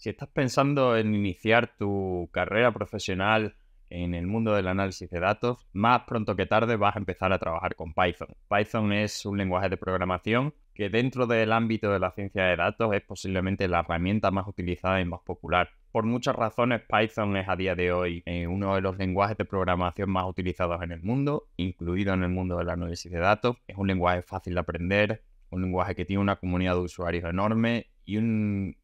Si estás pensando en iniciar tu carrera profesional en el mundo del análisis de datos, más pronto que tarde vas a empezar a trabajar con Python. Python es un lenguaje de programación que dentro del ámbito de la ciencia de datos es posiblemente la herramienta más utilizada y más popular. Por muchas razones, Python es a día de hoy uno de los lenguajes de programación más utilizados en el mundo, incluido en el mundo del análisis de datos. Es un lenguaje fácil de aprender, un lenguaje que tiene una comunidad de usuarios enorme y un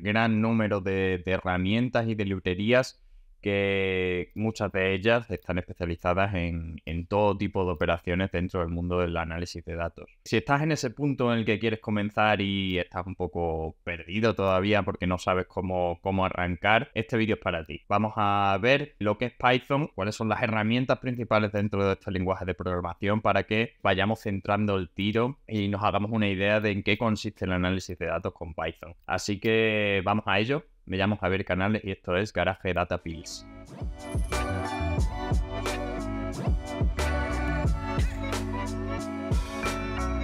gran número de herramientas y de librerías que muchas de ellas están especializadas en todo tipo de operaciones dentro del mundo del análisis de datos. Si estás en ese punto en el que quieres comenzar y estás un poco perdido todavía porque no sabes cómo arrancar, este vídeo es para ti. Vamos a ver lo que es Python, cuáles son las herramientas principales dentro de este lenguaje de programación para que vayamos centrando el tiro y nos hagamos una idea de en qué consiste el análisis de datos con Python. Así que vamos a ello. Me llamo Javier Canales y esto es Garage Data Pills.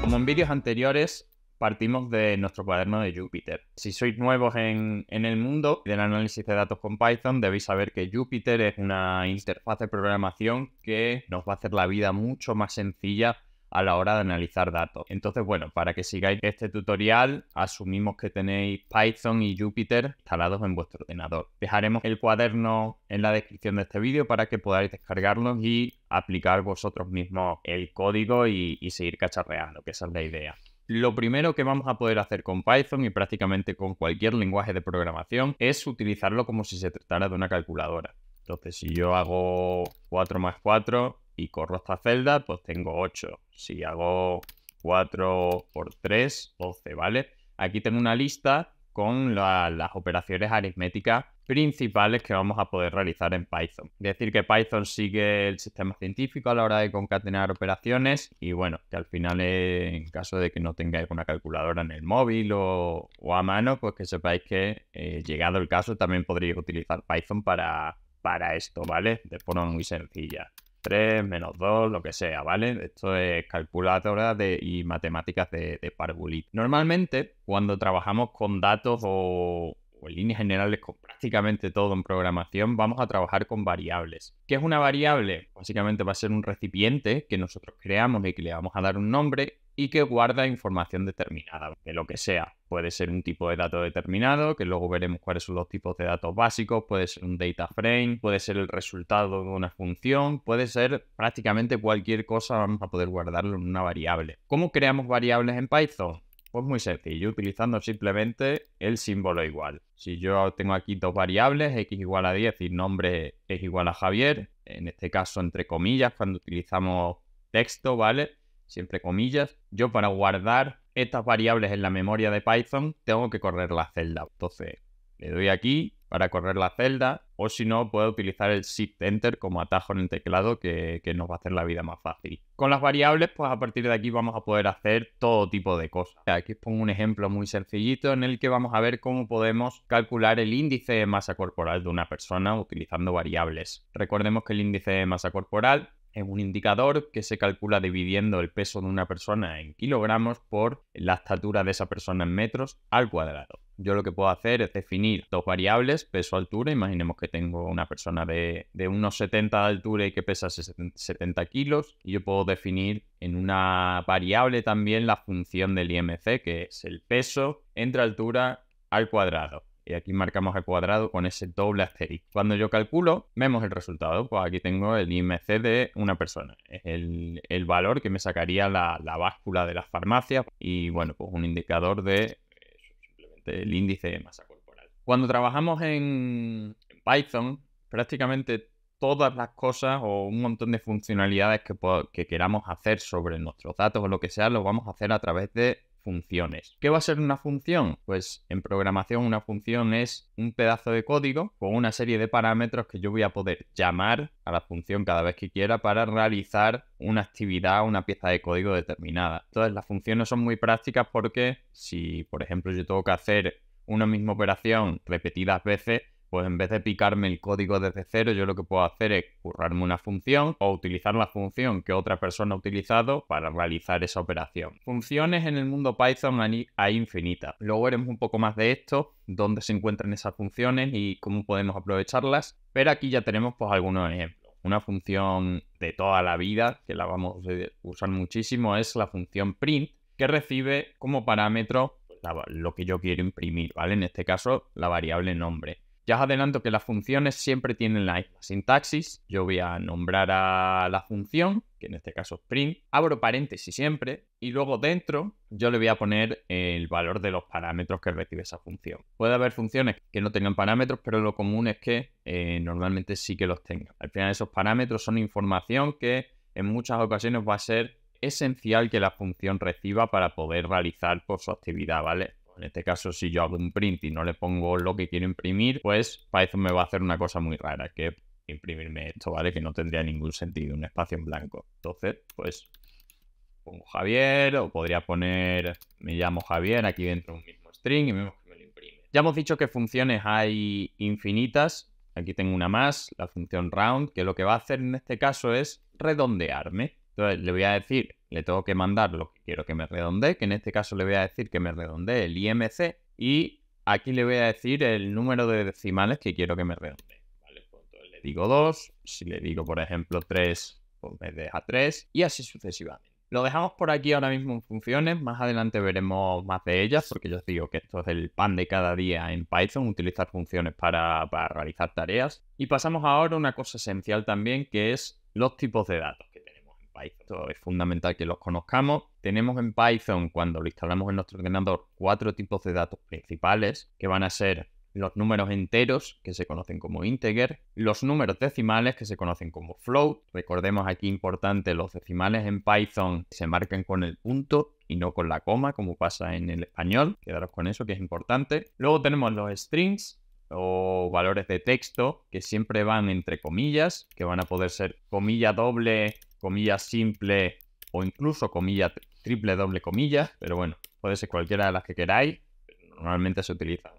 Como en vídeos anteriores, partimos de nuestro cuaderno de Jupyter. Si sois nuevos en el mundo del análisis de datos con Python, debéis saber que Jupyter es una interfaz de programación que nos va a hacer la vida mucho más sencilla a la hora de analizar datos. Entonces, bueno, para que sigáis este tutorial, asumimos que tenéis Python y Jupyter instalados en vuestro ordenador. Dejaremos el cuaderno en la descripción de este vídeo para que podáis descargarlos y aplicar vosotros mismos el código y seguir cacharreando, que esa es la idea. Lo primero que vamos a poder hacer con Python y prácticamente con cualquier lenguaje de programación es utilizarlo como si se tratara de una calculadora. Entonces, si yo hago 4 más 4 y corro esta celda, pues tengo 8. Si hago 4 por 3, 12, ¿vale? Aquí tengo una lista con las operaciones aritméticas principales que vamos a poder realizar en Python. Es decir, que Python sigue el sistema científico a la hora de concatenar operaciones y bueno, que al final en caso de que no tengáis una calculadora en el móvil o a mano, pues que sepáis que llegado el caso también podríais utilizar Python para esto, ¿vale? De forma muy sencilla. 3 menos 2, lo que sea, ¿vale? Esto es calculadora y matemáticas de parvulito. Normalmente, cuando trabajamos con datos o en líneas generales con prácticamente todo en programación, vamos a trabajar con variables. ¿Qué es una variable? Básicamente va a ser un recipiente que nosotros creamos y que le vamos a dar un nombre y que guarda información determinada, de lo que sea. Puede ser un tipo de dato determinado, que luego veremos cuáles son los tipos de datos básicos, puede ser un data frame, puede ser el resultado de una función, puede ser prácticamente cualquier cosa, vamos a poder guardarlo en una variable. ¿Cómo creamos variables en Python? Pues muy sencillo, utilizando simplemente el símbolo igual. Si yo tengo aquí dos variables, x igual a 10 y nombre es igual a Javier, en este caso entre comillas, cuando utilizamos texto, ¿vale? Siempre comillas. Yo para guardar estas variables en la memoria de Python tengo que correr la celda. Entonces le doy aquí para correr la celda o si no puedo utilizar el Shift Enter como atajo en el teclado que nos va a hacer la vida más fácil. Con las variables pues a partir de aquí vamos a poder hacer todo tipo de cosas. Aquí os pongo un ejemplo muy sencillito en el que vamos a ver cómo podemos calcular el índice de masa corporal de una persona utilizando variables. Recordemos que el índice de masa corporal es un indicador que se calcula dividiendo el peso de una persona en kilogramos por la estatura de esa persona en metros al cuadrado. Yo lo que puedo hacer es definir dos variables, peso, altura. Imaginemos que tengo una persona de unos 70 de altura y que pesa 70 kilos. Y yo puedo definir en una variable también la función del IMC, que es el peso entre altura al cuadrado. Y aquí marcamos el cuadrado con ese doble asterisco. Cuando yo calculo, vemos el resultado. Pues aquí tengo el IMC de una persona. Es el valor que me sacaría la báscula de las farmacias. Y bueno, pues un indicador de simplemente el índice de masa corporal. Cuando trabajamos en Python, prácticamente todas las cosas o un montón de funcionalidades que queramos hacer sobre nuestros datos o lo que sea, lo vamos a hacer a través de funciones. ¿Qué va a ser una función? Pues en programación una función es un pedazo de código con una serie de parámetros que yo voy a poder llamar a la función cada vez que quiera para realizar una actividad, una pieza de código determinada. Entonces las funciones son muy prácticas porque si, por ejemplo, yo tengo que hacer una misma operación repetidas veces, pues en vez de picarme el código desde cero, yo lo que puedo hacer es currarme una función o utilizar la función que otra persona ha utilizado para realizar esa operación. Funciones en el mundo Python hay infinitas. Luego veremos un poco más de esto, dónde se encuentran esas funciones y cómo podemos aprovecharlas. Pero aquí ya tenemos pues algunos ejemplos. Una función de toda la vida, que la vamos a usar muchísimo, es la función print, que recibe como parámetro lo que yo quiero imprimir, ¿vale? En este caso, la variable nombre. Ya os adelanto que las funciones siempre tienen la misma sintaxis. Yo voy a nombrar a la función, que en este caso es print, abro paréntesis siempre, y luego dentro yo le voy a poner el valor de los parámetros que recibe esa función. Puede haber funciones que no tengan parámetros, pero lo común es que normalmente sí que los tengan. Al final esos parámetros son información que en muchas ocasiones va a ser esencial que la función reciba para poder realizar su actividad, ¿vale? En este caso, si yo hago un print y no le pongo lo que quiero imprimir, pues Python me va a hacer una cosa muy rara, que es imprimirme esto, ¿vale? Que no tendría ningún sentido, un espacio en blanco. Entonces, pues pongo Javier, o podría poner me llamo Javier aquí dentro de un mismo string y vemos que me lo imprime. Ya hemos dicho que funciones hay infinitas. Aquí tengo una más, la función round, que lo que va a hacer en este caso es redondearme. Entonces le voy a decir, le tengo que mandar lo que quiero que me redondee, que en este caso le voy a decir que me redondee el IMC, y aquí le voy a decir el número de decimales que quiero que me redondee. ¿Vale? Pues entonces le digo 2, si le digo por ejemplo 3, pues me deja 3 y así sucesivamente. Lo dejamos por aquí ahora mismo en funciones, más adelante veremos más de ellas, porque yo os digo que esto es el pan de cada día en Python, utilizar funciones para realizar tareas. Y pasamos ahora a una cosa esencial también, que es los tipos de datos que tenemos en Python. Esto es fundamental que los conozcamos. Tenemos en Python, cuando lo instalamos en nuestro ordenador, 4 tipos de datos principales, que van a ser los números enteros, que se conocen como integer, los números decimales, que se conocen como float. Recordemos aquí importante, los decimales en Python se marcan con el punto y no con la coma, como pasa en el español. Quedaros con eso, que es importante. Luego tenemos los strings, o valores de texto, que siempre van entre comillas, que van a poder ser comilla doble, comilla simple o incluso comilla triple doble comilla, pero bueno, puede ser cualquiera de las que queráis, pero normalmente se utilizan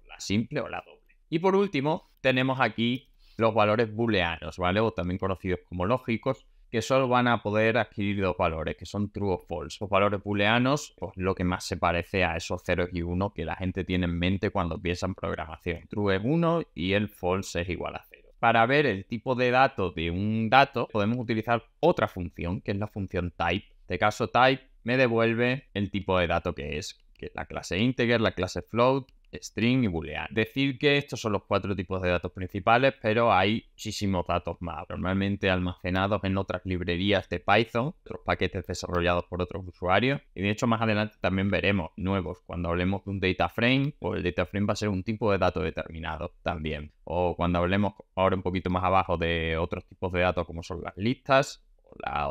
la simple o la doble. Y por último, tenemos aquí los valores booleanos, ¿vale? O también conocidos como lógicos, que solo van a poder adquirir 2 valores, que son true o false. Los valores booleanos, pues lo que más se parece a esos 0 y 1 que la gente tiene en mente cuando piensa en programación. True es 1 y el false es igual a 0. Para ver el tipo de dato de un dato, podemos utilizar otra función, que es la función type. En este caso, type me devuelve el tipo de dato que es la clase integer, la clase float, string y booleano. Decir que estos son los 4 tipos de datos principales, pero hay muchísimos datos más, normalmente almacenados en otras librerías de Python, otros paquetes desarrollados por otros usuarios, y de hecho más adelante también veremos nuevos. Cuando hablemos de un data frame, pues el data frame va a ser un tipo de dato determinado también. O cuando hablemos ahora un poquito más abajo de otros tipos de datos como son las listas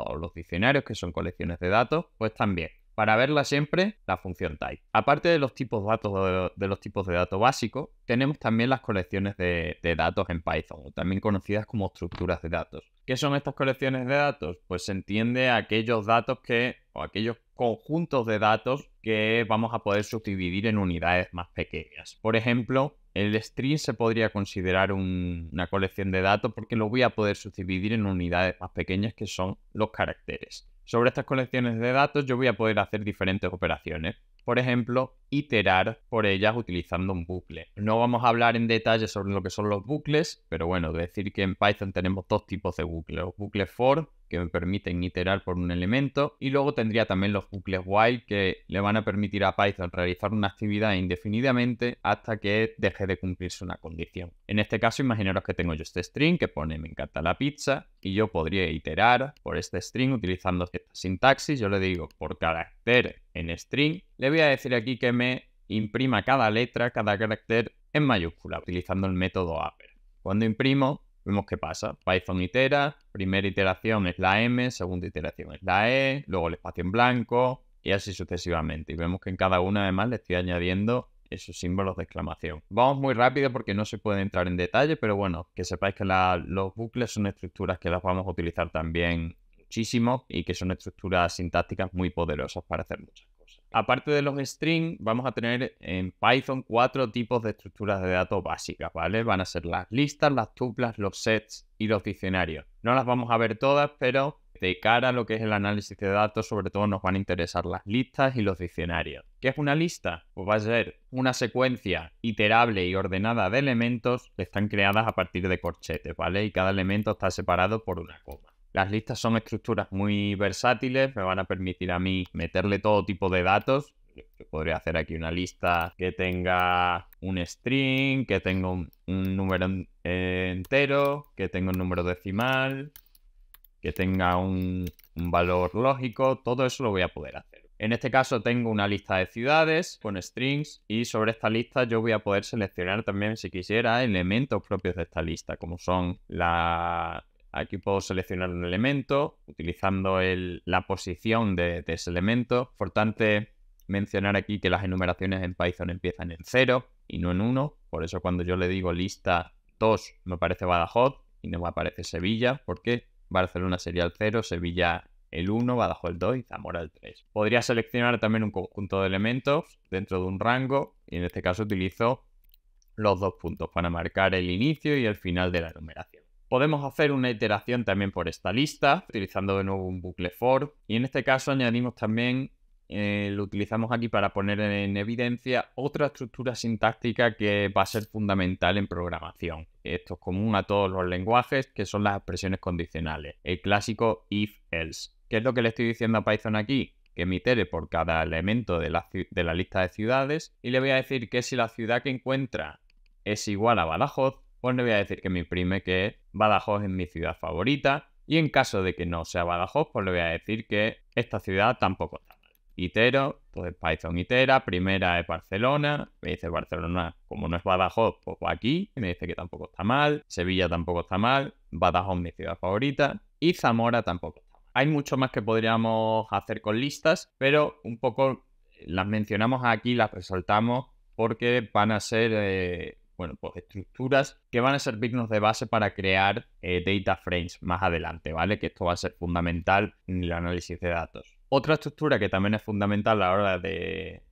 o los diccionarios, que son colecciones de datos, pues también. Para verla siempre, la función type. Aparte de los tipos de datos básicos, tenemos también las colecciones de datos en Python, también conocidas como estructuras de datos. ¿Qué son estas colecciones de datos? Pues se entiende aquellos datos o aquellos conjuntos de datos que vamos a poder subdividir en unidades más pequeñas. Por ejemplo, el string se podría considerar una colección de datos porque lo voy a poder subdividir en unidades más pequeñas, que son los caracteres. Sobre estas colecciones de datos yo voy a poder hacer diferentes operaciones. Por ejemplo, iterar por ellas utilizando un bucle. No vamos a hablar en detalle sobre lo que son los bucles, pero bueno, decir que en Python tenemos 2 tipos de bucles. Los bucles for, que me permiten iterar por un elemento, y luego tendría también los bucles while, que le van a permitir a Python realizar una actividad indefinidamente hasta que deje de cumplirse una condición. En este caso, imaginaros que tengo yo este string que pone me encanta la pizza, y yo podría iterar por este string utilizando esta sintaxis. Yo le digo por carácter en string, le voy a decir aquí que me imprima cada letra, cada carácter en mayúscula, utilizando el método upper. Cuando imprimo, vemos qué pasa. Python itera, primera iteración es la M, segunda iteración es la E, luego el espacio en blanco y así sucesivamente. Y vemos que en cada una además le estoy añadiendo esos símbolos de exclamación. Vamos muy rápido porque no se puede entrar en detalle, pero bueno, que sepáis que los bucles son estructuras que las vamos a utilizar también muchísimo y que son estructuras sintácticas muy poderosas para hacer muchas cosas. Aparte de los strings, vamos a tener en Python 4 tipos de estructuras de datos básicas, ¿vale? Van a ser las listas, las tuplas, los sets y los diccionarios. No las vamos a ver todas, pero de cara a lo que es el análisis de datos, sobre todo nos van a interesar las listas y los diccionarios. ¿Qué es una lista? Pues va a ser una secuencia iterable y ordenada de elementos que están creadas a partir de corchetes, ¿vale? Y cada elemento está separado por una coma. Las listas son estructuras muy versátiles, me van a permitir a mí meterle todo tipo de datos. Yo podría hacer aquí una lista que tenga un string, que tenga un número entero, que tenga un número decimal, que tenga un valor lógico. Todo eso lo voy a poder hacer. En este caso tengo una lista de ciudades con strings y sobre esta lista yo voy a poder seleccionar también, si quisiera, elementos propios de esta lista, como son Aquí puedo seleccionar un elemento utilizando la posición de ese elemento. Importante mencionar aquí que las enumeraciones en Python empiezan en 0 y no en 1. Por eso cuando yo le digo lista 2 me aparece Badajoz y no me aparece Sevilla, porque Barcelona sería el 0, Sevilla el 1, Badajoz el 2 y Zamora el 3. Podría seleccionar también un conjunto de elementos dentro de un rango y en este caso utilizo los 2 puntos para marcar el inicio y el final de la enumeración. Podemos hacer una iteración también por esta lista, utilizando de nuevo un bucle for. Y en este caso añadimos también, lo utilizamos aquí para poner en evidencia otra estructura sintáctica que va a ser fundamental en programación. Esto es común a todos los lenguajes, que son las expresiones condicionales. El clásico if-else. ¿Qué es lo que le estoy diciendo a Python aquí? Que me itere por cada elemento de la lista de ciudades y le voy a decir que si la ciudad que encuentra es igual a Badajoz, pues le voy a decir que me imprime que Badajoz es mi ciudad favorita. Y en caso de que no sea Badajoz, pues le voy a decir que esta ciudad tampoco está mal. Itero, entonces Python itera, primera es Barcelona, me dice Barcelona, como no es Badajoz, pues va aquí, y me dice que tampoco está mal, Sevilla tampoco está mal, Badajoz mi ciudad favorita, y Zamora tampoco está mal. Hay mucho más que podríamos hacer con listas, pero un poco las mencionamos aquí, las resaltamos, porque van a ser pues estructuras que van a servirnos de base para crear data frames más adelante, ¿vale? Que esto va a ser fundamental en el análisis de datos. Otra estructura que también es fundamental a la hora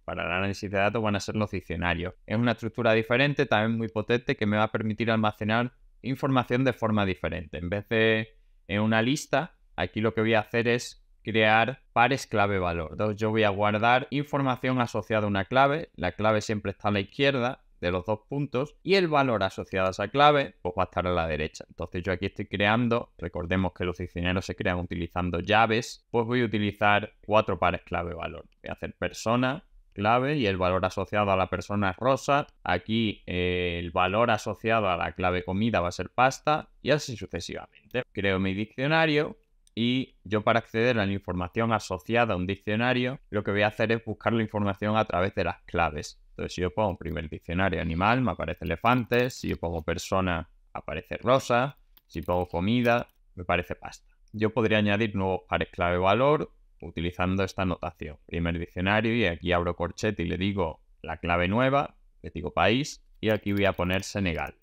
para el análisis de datos van a ser los diccionarios. Es una estructura diferente, también muy potente, que me va a permitir almacenar información de forma diferente. En vez de en una lista, aquí lo que voy a hacer es crear pares clave-valor. Entonces yo voy a guardar información asociada a una clave. La clave siempre está a la izquierda de los 2 puntos y el valor asociado a esa clave pues va a estar a la derecha. Entonces yo aquí estoy creando, recordemos que los diccionarios se crean utilizando llaves, pues voy a utilizar 4 pares clave-valor. Voy a hacer persona, clave y el valor asociado a la persona es rosa. Aquí el valor asociado a la clave comida va a ser pasta y así sucesivamente. Creo mi diccionario. Y yo para acceder a la información asociada a un diccionario, lo que voy a hacer es buscar la información a través de las claves. Entonces, si yo pongo primer diccionario animal, me aparece elefante. Si yo pongo persona, aparece rosa. Si pongo comida, me aparece pasta. Yo podría añadir nuevos pares clave-valor utilizando esta notación. Primer diccionario y aquí abro corchete y le digo la clave nueva, le digo país y aquí voy a poner Senegal.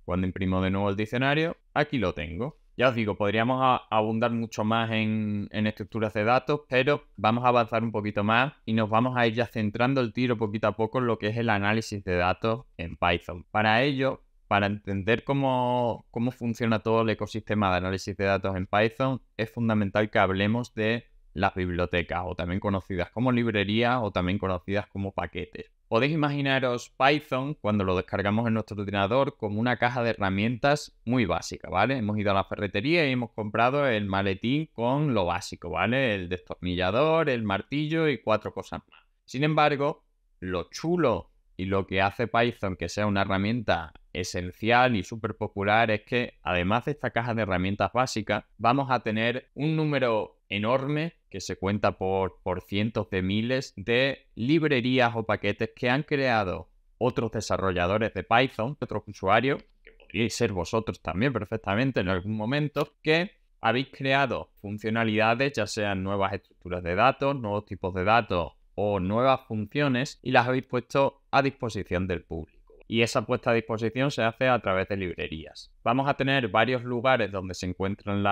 Cuando imprimo de nuevo el diccionario, aquí lo tengo. Ya os digo, podríamos abundar mucho más en estructuras de datos, pero vamos a avanzar un poquito más y nos vamos a ir ya centrando el tiro poquito a poco en lo que es el análisis de datos en Python. Para ello, para entender cómo funciona todo el ecosistema de análisis de datos en Python, es fundamental que hablemos de las bibliotecas, o también conocidas como librerías, o también conocidas como paquetes. Podéis imaginaros Python, cuando lo descargamos en nuestro ordenador, como una caja de herramientas muy básica, ¿vale? Hemos ido a la ferretería y hemos comprado el maletín con lo básico, ¿vale? El destornillador, el martillo y 4 cosas más. Sin embargo, lo chulo y lo que hace Python que sea una herramienta esencial y súper popular es que, además de esta caja de herramientas básicas, vamos a tener un número enorme que se cuenta por cientos de miles de librerías o paquetes que han creado otros desarrolladores de Python, otros usuarios, que podríais ser vosotros también perfectamente en algún momento, que habéis creado funcionalidades, ya sean nuevas estructuras de datos, nuevos tipos de datos o nuevas funciones, y las habéis puesto a disposición del público. Y esa puesta a disposición se hace a través de librerías. Vamos a tener varios lugares donde se encuentran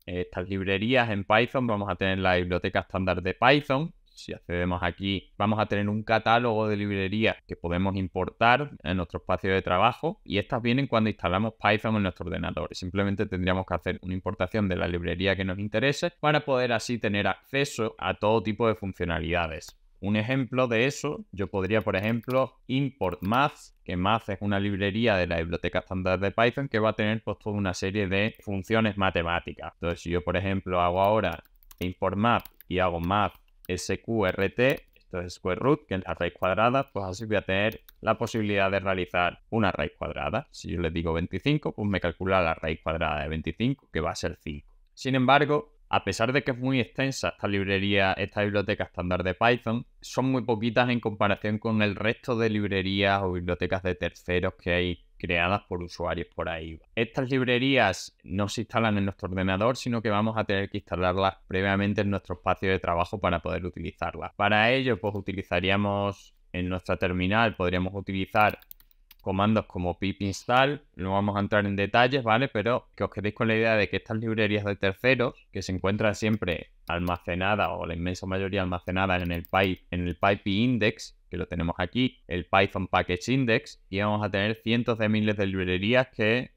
estas librerías en Python. Vamos a tener la biblioteca estándar de Python. si accedemos aquí, vamos a tener un catálogo de librerías que podemos importar en nuestro espacio de trabajo, y estas vienen cuando instalamos Python en nuestro ordenador. Simplemente tendríamos que hacer una importación de la librería que nos interese para poder así tener acceso a todo tipo de funcionalidades. Un ejemplo de eso, yo podría, por ejemplo, import math, que math es una librería de la biblioteca estándar de Python que va a tener pues toda una serie de funciones matemáticas. Entonces, si yo, por ejemplo, hago ahora import math y hago math sqrt, esto es square root, que es la raíz cuadrada, pues así voy a tener la posibilidad de realizar una raíz cuadrada. Si yo les digo 25, pues me calcula la raíz cuadrada de 25, que va a ser 5. Sin embargo, a pesar de que es muy extensa esta librería, esta biblioteca estándar de Python, son muy poquitas en comparación con el resto de librerías o bibliotecas de terceros que hay creadas por usuarios por ahí. Estas librerías no se instalan en nuestro ordenador, sino que vamos a tener que instalarlas previamente en nuestro espacio de trabajo para poder utilizarlas. Para ello, pues utilizaríamos en nuestra terminal, podríamos utilizar comandos como pip install. No vamos a entrar en detalles, ¿vale? Pero que os quedéis con la idea de que estas librerías de terceros, que se encuentran siempre almacenadas, o la inmensa mayoría almacenadas en el PyPI-index, que lo tenemos aquí, el Python Package Index, y vamos a tener cientos de miles de librerías que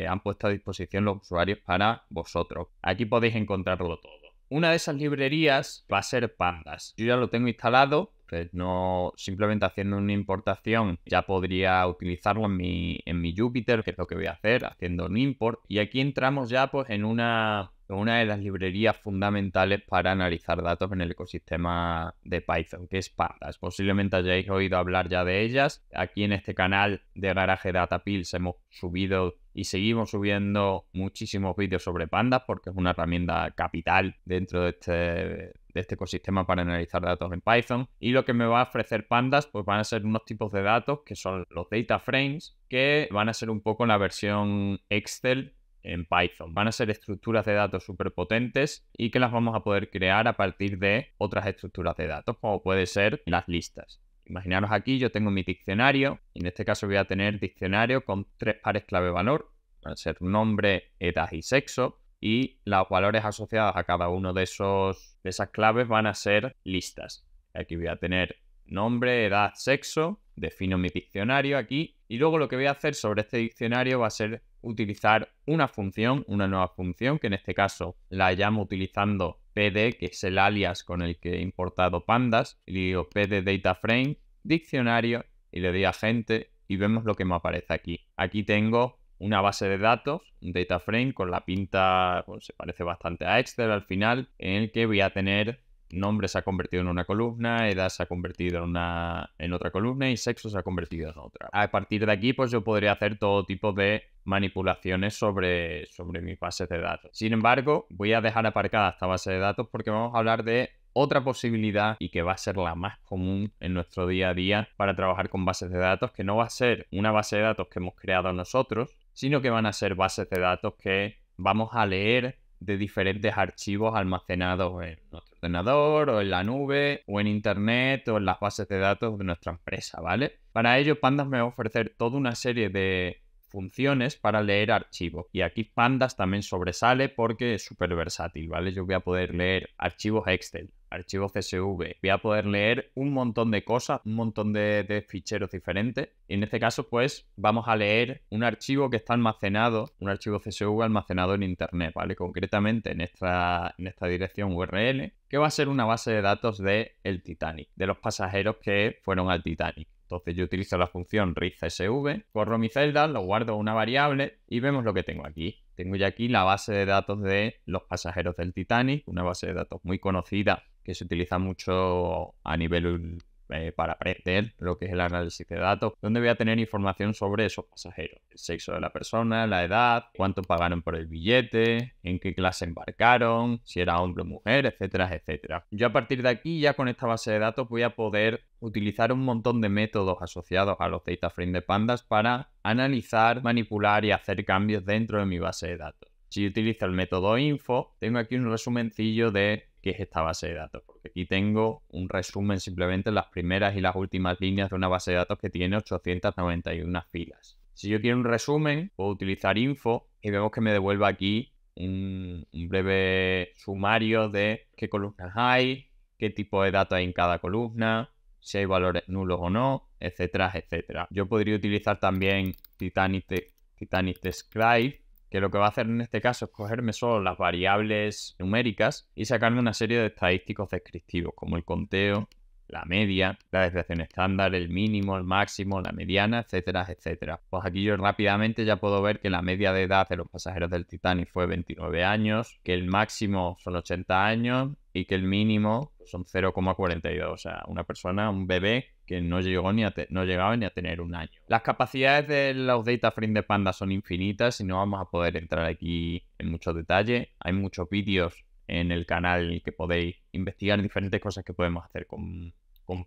han puesto a disposición los usuarios para vosotros. Aquí podéis encontrarlo todo. Una de esas librerías va a ser Pandas. Yo ya lo tengo instalado, pues no, simplemente haciendo una importación ya podría utilizarlo en mi Jupyter, que es lo que voy a hacer, haciendo un import. Y aquí entramos ya pues en una de las librerías fundamentales para analizar datos en el ecosistema de Python, que es Pandas. Posiblemente hayáis oído hablar ya de ellas. Aquí en este canal de Garage Data Pills hemos subido y seguimos subiendo muchísimos vídeos sobre Pandas porque es una herramienta capital dentro de este ecosistema para analizar datos en Python. Y lo que me va a ofrecer Pandas pues van a ser unos tipos de datos que son los data frames, que van a ser un poco la versión Excel en Python. Van a ser estructuras de datos súper potentes y que las vamos a poder crear a partir de otras estructuras de datos, como puede ser las listas. Imaginaros aquí, yo tengo mi diccionario, y en este caso voy a tener diccionario con 3 pares clave-valor, van a ser nombre, edad y sexo, y los valores asociados a cada uno de esas claves van a ser listas. Aquí voy a tener nombre, edad, sexo, defino mi diccionario aquí, y luego lo que voy a hacer sobre este diccionario va a ser utilizar una función, una nueva función, que en este caso la llamo utilizando pd, que es el alias con el que he importado Pandas, y le digo pd data frame, diccionario, y le doy a gente, y vemos lo que me aparece aquí. Aquí tengo una base de datos, un data frame con la pinta, pues se parece bastante a Excel al final, en el que voy a tener nombre se ha convertido en una columna, edad se ha convertido en otra columna y sexo se ha convertido en otra. A partir de aquí, pues yo podría hacer todo tipo de manipulaciones sobre mis bases de datos. Sin embargo, voy a dejar aparcada esta base de datos porque vamos a hablar de otra posibilidad y que va a ser la más común en nuestro día a día para trabajar con bases de datos, que no va a ser una base de datos que hemos creado nosotros, sino que van a ser bases de datos que vamos a leer de diferentes archivos almacenados en nuestro ordenador o en la nube o en internet o en las bases de datos de nuestra empresa, ¿vale? Para ello, Pandas me va a ofrecer toda una serie de funciones para leer archivos. Y aquí Pandas también sobresale porque es súper versátil, ¿vale? Yo voy a poder leer archivos Excel, archivos CSV, voy a poder leer un montón de cosas, un montón de ficheros diferentes. Y en este caso, pues, vamos a leer un archivo que está almacenado, un archivo CSV almacenado en Internet, ¿vale? Concretamente en esta dirección URL, que va a ser una base de datos de el Titanic, de los pasajeros que fueron al Titanic. Entonces yo utilizo la función readCSV, corro mi celda, lo guardo en una variable y vemos lo que tengo aquí. Tengo ya aquí la base de datos de los pasajeros del Titanic, una base de datos muy conocida que se utiliza mucho a nivel para aprender lo que es el análisis de datos, donde voy a tener información sobre esos pasajeros, el sexo de la persona, la edad, cuánto pagaron por el billete, en qué clase embarcaron, si era hombre o mujer, etcétera, etcétera. Yo a partir de aquí, ya con esta base de datos, voy a poder utilizar un montón de métodos asociados a los data frames de Pandas para analizar, manipular y hacer cambios dentro de mi base de datos. Si utilizo el método info, tengo aquí un resumencillo de qué es esta base de datos, porque aquí tengo un resumen simplemente en las primeras y las últimas líneas de una base de datos que tiene 891 filas. Si yo quiero un resumen, puedo utilizar info y vemos que me devuelve aquí un breve sumario de qué columnas hay, qué tipo de datos hay en cada columna, si hay valores nulos o no, etcétera, etcétera. Yo podría utilizar también Titanic Describe, que lo que va a hacer en este caso es cogerme solo las variables numéricas y sacarme una serie de estadísticos descriptivos, como el conteo, la media, la desviación estándar, el mínimo, el máximo, la mediana, etcétera, etcétera. Pues aquí yo rápidamente ya puedo ver que la media de edad de los pasajeros del Titanic fue 29 años, que el máximo son 80 años y que el mínimo son 0,42. O sea, una persona, un bebé que no llegaba ni a tener un año. Las capacidades de los data frame de Panda son infinitas y no vamos a poder entrar aquí en mucho detalle. Hay muchos vídeos en el canal en el que podéis investigar diferentes cosas que podemos hacer con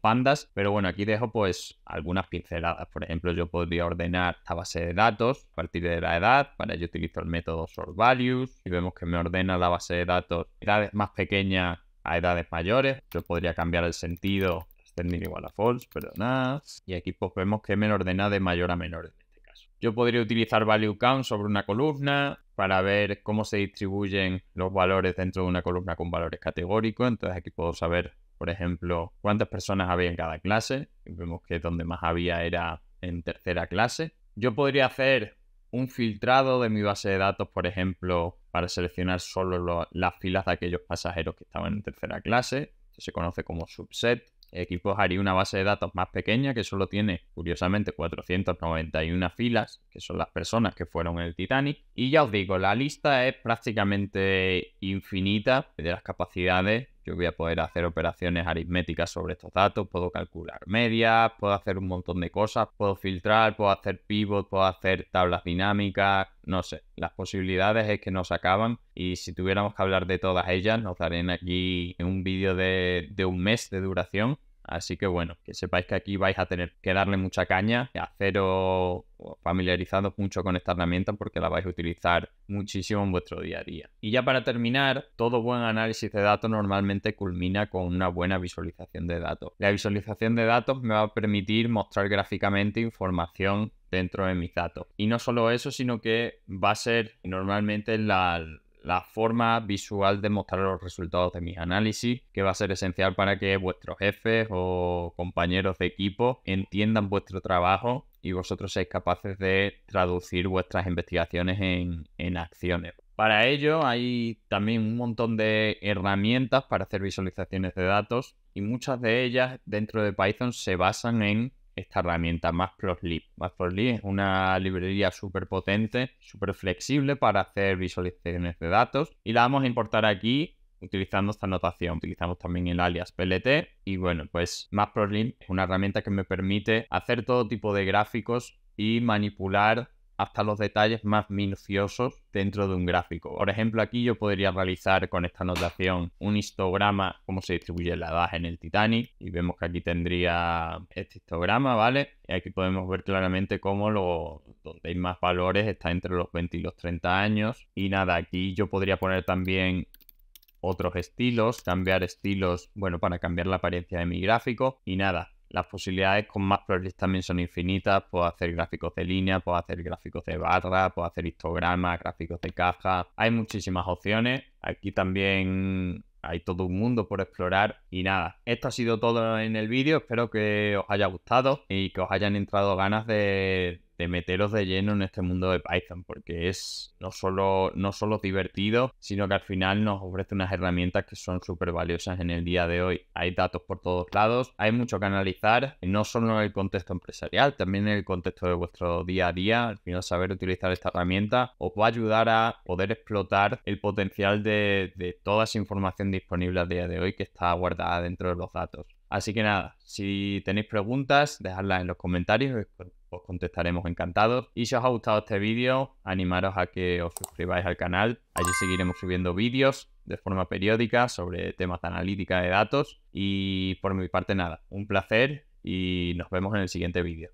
pandas, pero bueno, aquí dejo pues algunas pinceladas. Por ejemplo, yo podría ordenar esta base de datos a partir de la edad. Para ello utilizo el método sortValues y vemos que me ordena la base de datos de edades más pequeñas a edades mayores. Yo podría cambiar el sentido, extender igual a false, perdonad, y aquí pues vemos que me lo ordena de mayor a menor en este caso. Yo podría utilizar value count sobre una columna para ver cómo se distribuyen los valores dentro de una columna con valores categóricos. Entonces aquí puedo saber, por ejemplo, cuántas personas había en cada clase. Y vemos que donde más había era en tercera clase. Yo podría hacer un filtrado de mi base de datos, por ejemplo, para seleccionar solo las filas de aquellos pasajeros que estaban en tercera clase. Esto se conoce como subset. Aquí pues haría una base de datos más pequeña que solo tiene, curiosamente, 491 filas, que son las personas que fueron en el Titanic. Y ya os digo, la lista es prácticamente infinita de las capacidades. Yo voy a poder hacer operaciones aritméticas sobre estos datos, puedo calcular medias, puedo hacer un montón de cosas, puedo filtrar, puedo hacer pivot, puedo hacer tablas dinámicas, no sé. Las posibilidades es que no se acaban y si tuviéramos que hablar de todas ellas nos darían aquí en un vídeo de un mes de duración. Así que bueno, que sepáis que aquí vais a tener que darle mucha caña, haceros familiarizados mucho con esta herramienta porque la vais a utilizar muchísimo en vuestro día a día. Y ya para terminar, todo buen análisis de datos normalmente culmina con una buena visualización de datos. La visualización de datos me va a permitir mostrar gráficamente información dentro de mis datos. Y no solo eso, sino que va a ser normalmente la forma visual de mostrar los resultados de mis análisis, que va a ser esencial para que vuestros jefes o compañeros de equipo entiendan vuestro trabajo y vosotros seáis capaces de traducir vuestras investigaciones en acciones. Para ello hay también un montón de herramientas para hacer visualizaciones de datos y muchas de ellas dentro de Python se basan en esta herramienta, Matplotlib. Matplotlib es una librería súper potente, súper flexible para hacer visualizaciones de datos y la vamos a importar aquí utilizando esta notación. Utilizamos también el alias PLT y bueno, pues Matplotlib es una herramienta que me permite hacer todo tipo de gráficos y manipular hasta los detalles más minuciosos dentro de un gráfico. Por ejemplo, aquí yo podría realizar con esta notación un histograma, cómo se distribuye la edad en el Titanic, y vemos que aquí tendría este histograma, ¿vale? Y aquí podemos ver claramente cómo donde hay más valores está entre los 20 y los 30 años. Y nada, aquí yo podría poner también otros estilos, cambiar estilos, bueno, para cambiar la apariencia de mi gráfico. Y nada, las posibilidades con Matplotlib también son infinitas. Puedo hacer gráficos de línea, puedo hacer gráficos de barra, puedo hacer histogramas, gráficos de caja. Hay muchísimas opciones. Aquí también hay todo un mundo por explorar. Y nada, esto ha sido todo en el vídeo. Espero que os haya gustado y que os hayan entrado ganas de meteros de lleno en este mundo de Python, porque es no solo divertido, sino que al final nos ofrece unas herramientas que son súper valiosas en el día de hoy. Hay datos por todos lados, hay mucho que analizar, no solo en el contexto empresarial, también en el contexto de vuestro día a día. Al final, saber utilizar esta herramienta os va a ayudar a poder explotar el potencial de toda esa información disponible a día de hoy que está guardada dentro de los datos. Así que nada, si tenéis preguntas, dejadlas en los comentarios, os contestaremos encantados. Y si os ha gustado este vídeo, animaros a que os suscribáis al canal. Allí seguiremos subiendo vídeos de forma periódica sobre temas de analítica de datos. Y por mi parte nada, un placer y nos vemos en el siguiente vídeo.